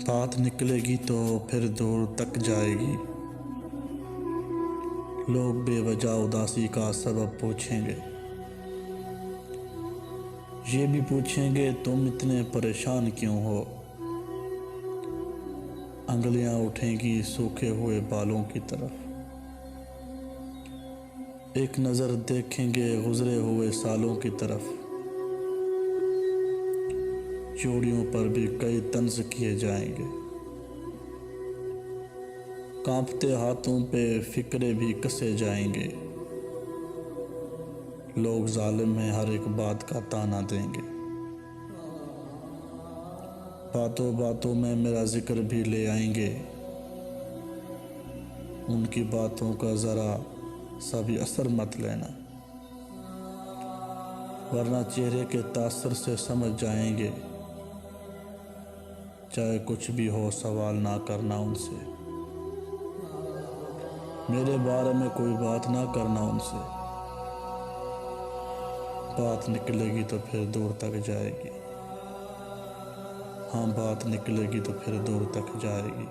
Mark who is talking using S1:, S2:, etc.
S1: बात निकलेगी तो फिर दूर तक जाएगी। लोग बेवजह उदासी का सबब पूछेंगे। ये भी पूछेंगे तुम इतने परेशान क्यों हो। अंगलियां उठेंगी सूखे हुए बालों की तरफ। एक नज़र देखेंगे गुजरे हुए सालों की तरफ। चूड़ियों पर भी कई तंज किए जाएंगे। कांपते हाथों पे फिक्रे भी कसे जाएंगे। लोग जालिम में हर एक बात का ताना देंगे। बातों बातों में मेरा जिक्र भी ले आएंगे। उनकी बातों का ज़रा सा भी असर मत लेना, वरना चेहरे के तासर से समझ जाएंगे। चाहे कुछ भी हो सवाल ना करना उनसे। मेरे बारे में कोई बात ना करना उनसे। बात निकलेगी तो फिर दूर तक जाएगी। हाँ, बात निकलेगी तो फिर दूर तक जाएगी।